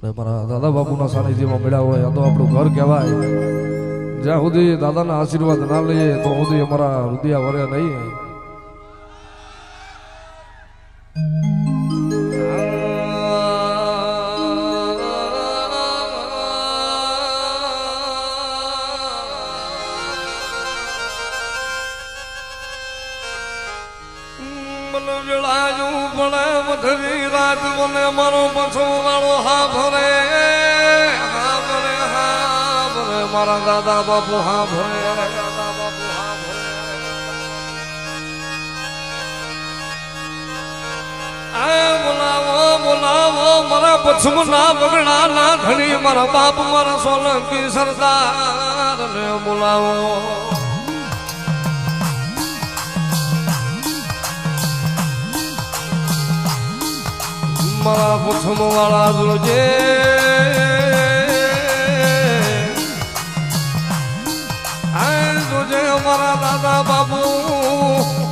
મારા દાદા બાપુના સાનિધ્યમાં મળ્યા હોય આ તો આપણું ઘર કહેવાય. જ્યાં સુધી દાદાના આશીર્વાદ ના લઈએ તો સુધી અમારા હૃદય વરે નહીં. રાત મને મારો પછો વાળો હા ભરે મારા દાદા બાપુ હા ભરે બોલાવો બોલાવો મારા પછમ ના બગડા ના ધણી મારા બાપ મારા સોલંકી સરદાર ને બોલાવો. મારા પછમ વાળા જોજે જોજે મારા દાદા બાપુ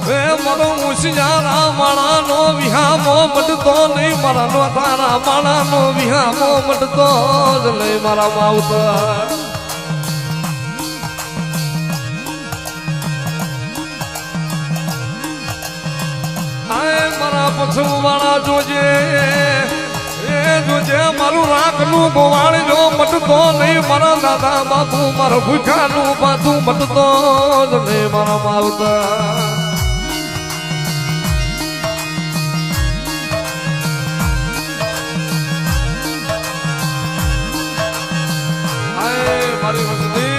હે મારો ઉશિયારા માળાનો વિહામો મટતો નહીં મારા નો તારા માળાનો વિહામો મટતો જ નહીં મારા માવતર. મારા પછમ વાળા જોજે એ જોજે મારું રાખનું ગોવાળ જો મટતો નહીં મારા દાદા બાપુ મારા ભૂખાનું પાછું મટતો જ નહીં મારા માવતર. મારી વસ્તી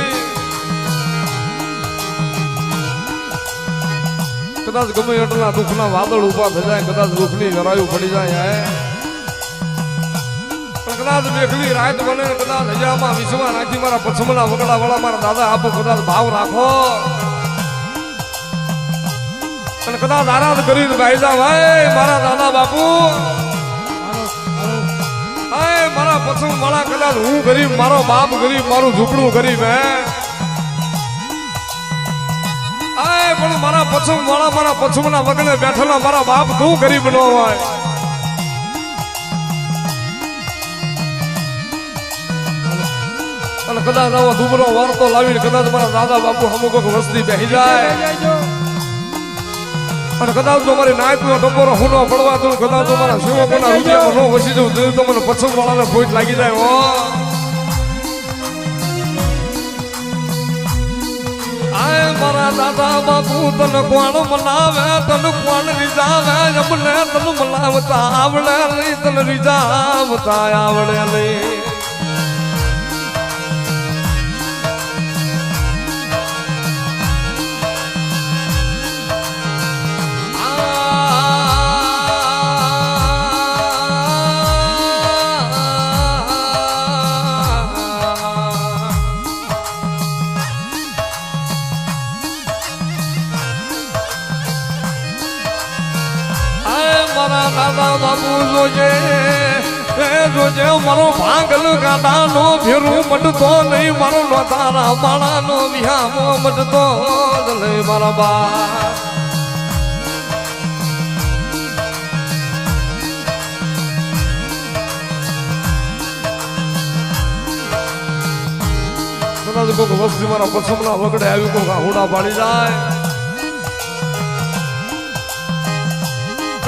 કદાચ ગમે એટલા દુઃખના વાદળ ઉભા થઈ જાય, કદાચ દુઃખની ગરાયું પડી જાય, પણ કદાચ મેઘલી રાત બને, કદાચ હજામાં વિશ્વા નાખી મારા પછમના વગડા વાળા મારા દાદા આપો કદાચ ભાવ રાખો અને કદાચ આરાધ કરીને ભાઈ જાવ મારા દાદા બાપુ મારા પછમ વાળા કદાચ હું ગરીબ મારો બાપ ગરીબ મારું ઝૂંપડું ગરીબ પણ મારા પછમ વાળા મારા પછમના વગણે બેઠેલા મારા બાપ તું ગરીબ ન હોય. અને કદાચ આવો દુબરો વાર્તો લાવીને કદાચ મારા દાદા બાપુ અમુક વસ્તી બેસી જાય અને કદાચ જો મારી નાયકનો ટપોરો હુનો પડવા દઉં, કદાચ જો મારા સેવકોના રૂપિયામાં ન વસી જવું તો મને પછમ વાળાને ફોઈટ લાગી જાય. મારા દાદા બાપુ તને કોણ મનાવે તને કોણ રીઝાવે અમને તને મનાવતા આવડે નહીં તને રીઝાવતા આવડે નહીં. મારા દાદા બાપુ જોજે જોજે મારો ભાંગલ ગાડાનો ફેરું મટતો નહીં મારો નો તારા માળાનો વિહામો મટતો નહીં મારા બા. કદાચ કોઈક વસ્તી મારા પછમના વગડે આવી કોઈક હોડા પાડી જાય,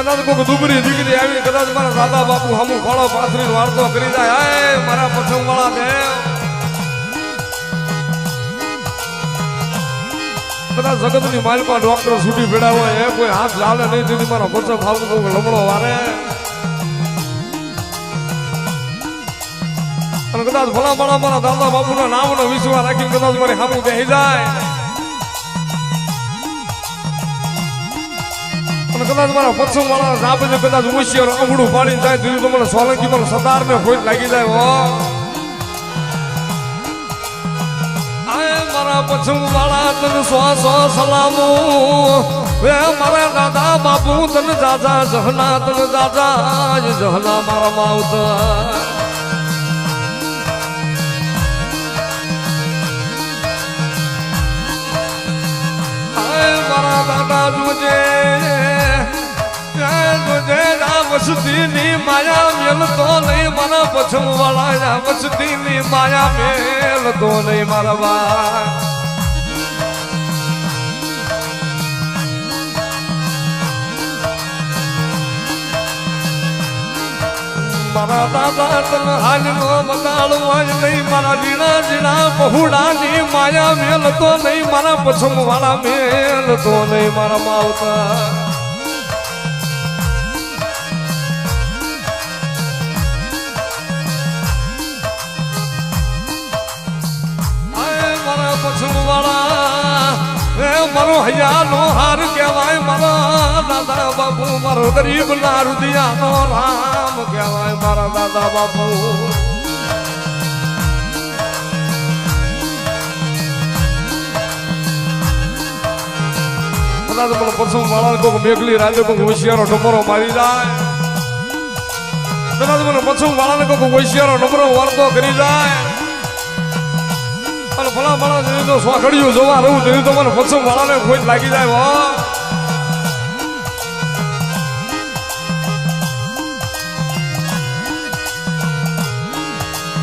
કદાચ કોઈ દુબરી દીકરી આવી કદાચ મારા દાદા બાપુ હમુ ખોળો પાથરી વાર્તો કરી જાય મારા પછમ વાળા દેવ. કદાચ જગતની માલમાં ડોક્ટર છૂટી ભેડા હોય કોઈ હાથ ચાલે નહીં તેથી મારા પછમ ભાવ લમણો વારે અને કદાચ ભલા ભલા મારા દાદા બાપુના નામનો વિશ્વાસ રાખીને કદાચ મારી સામુ બેસી જાય કદાચ મારા પછમ વાળા જાપે કદાચ હોશિયાર અંગડું પાડીને જાય દીધું તો મને સોલંકી મને સદાર ને ફોઈટ લાગી જાય. મારા પછમ વાળા તને સો સલામો મારા દાદા બાપુ તને દાદા જહના તને દાદા જહના મારા માવતર. મારા દાદા જોજે વસતીની માયા મેલતો નહીં મારા પછમ વાળા વસતીની માયા મેલતો નહીં મારા બા મારા દાદા તને હાલનો બગાડવો જ નહીં મારા જીણા જીણા બહુડાની માયા મેલતો નહીં મારા પછમ વાળા મેલતો નહીં મારા માવતા મારો હૈયાનો હાર કહેવાય મારા દાદા બાપુ મારો ગરીબ ના રુદિયાનો રામ કહેવાય મારા દાદા બાપુ કદાચ મને પછમ વાળા કોઈક મેઘલી રાજે કોઈક હોશિયારો ડમરો મારી જાય કદાચ મને પછમ વાળાને કોઈક હોશિયારો ડમરો વાર્તો કરી જાય ભલા ભલા જેની તો સ્વાખડિયું જોવા રહું તેની તો મને પછમ વાળાને કોઈ લાગી જાય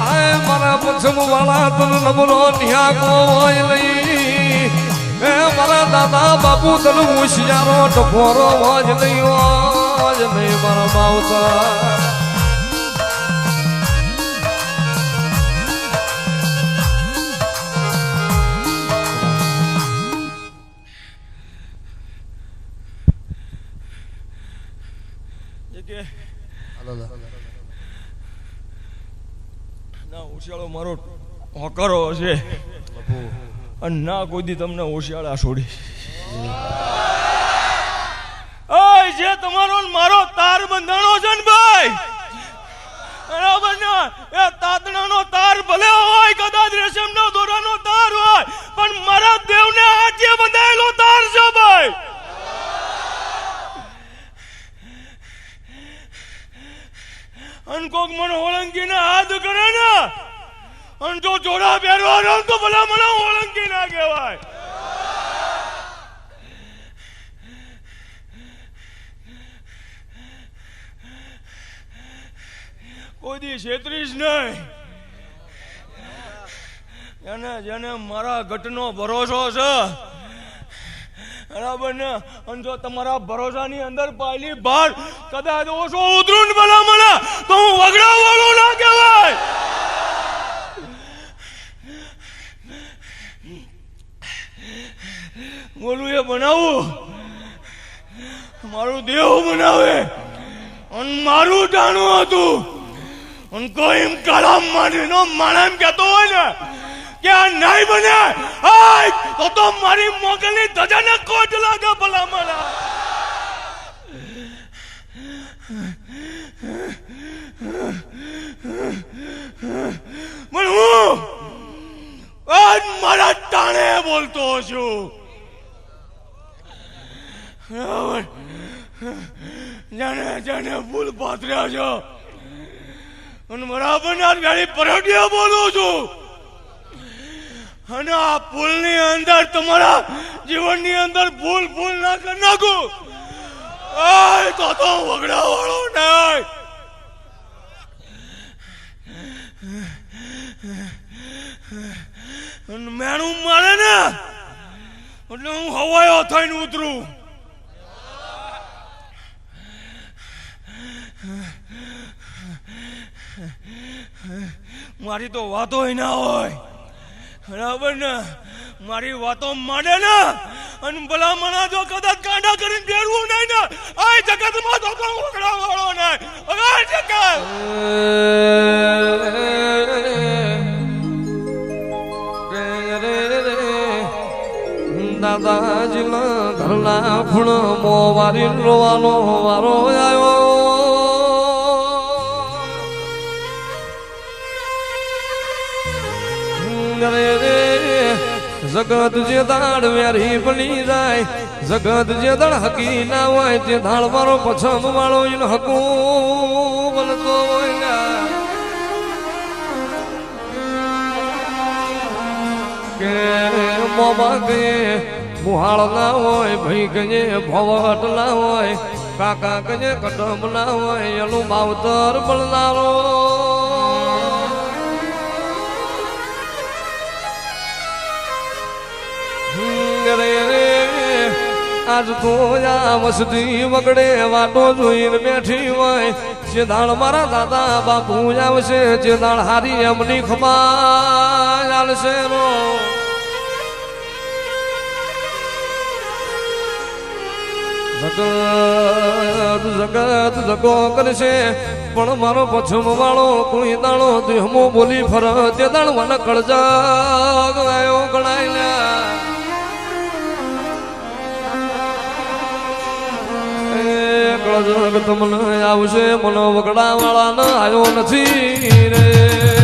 આય મારા પછમ વાળા તન નમરો નિહાકો હોય નહીં એ મારા દાદા બાપુ તન હોશિયારો ટફોરો હોય નહીં મારા માવતા ના હોશિયાળો મારો હોકરો હશે અને ના કોઈ દી તમને હોશિયાળા છોડી જે તમારો મારો તાર બંધાણો છે ને ભાઈ બરાબર ને એ તાતણાનો તાર ભલે હોય કદાચ રેશમનો દોરાનો તાર હોય પણ મારા દેવને આજે બંધાયેલો તાર છે ભાઈ અન કોક મને ઓળંગીને હાથ કરે ને અન જો જોડા પહેરવાનો તો ભલા મને ઓળંગી ના કહેવાય કોઈ દી છેતરીશ નહીં જેને મારા ગટનો ભરોસો છે બરાબર ને અને જો તમારા ભરોસાની અંદર પાયલી બહાર કદાચ ઓછો ઉતરું ભલા મને તો હું વગડા વાળો ના કહેવાય બોલું એ બનાવું મારું દેવ બનાવે અને મારું ટાણું હતું અને કોઈ એમ કલામ માંડીનો માણા એમ કહેતો હોય ને કે આ નહીં બને તો મારી મોગલની ધજાને કોટ લાગે ભલા મારા પણ હું આજ મારા ટાણે બોલતો છું જાણે ફૂલ પાથર્યા છો અને બરાબર ના ગાડી પરોઢિયા બોલું છું અને આ ફૂલની અંદર તમારા જીવનની અંદર ફૂલ ના કરી નાખું તો વગડા વાળો નહીં મેણું મારે ને એટલે હું હવાયો થઈને ઉતરું મારી તો વાતો ના હોય બરાબર ને મારી વાતો માંડે ને અને ભલા મના જો કદાચ કાંડા કરીને બેરવું નહીં ને આ જગતમાં તો વગડા વાળો નહીં જગત દાદાજીના ઘરના ખૂણો મોવારી રોવાનો વારો આવ્યો જગત જે દાડ વેરી બની જાય જગત જે દાડ હકી ના હોય તે દાડ મારો પછમ વાળો હકું બનતો હોય કે મોમાં કહીએ મુહાળ ના હોય ભાઈ કહીએ ભવટ ના હોય કાકા કજે કદમ ના હોય એનું માવતર બળનારો રે આજ તો આ વસતી વગડે વાટો જોઈને બેઠી હોય જે દાળ મારા દાદા બાપુ આવશે જે દાળ હારી એમની ખમા ચાલશે રો જગત જગો કરશે પણ મારો પછમ વાળો કોઈ દાણો દેહમો બોલી ફર તે દાણ મને કળજા ગયો ગણાય કળજગ તમને આવશે મનો વગડા વાળા ન આવ્યો નથી રે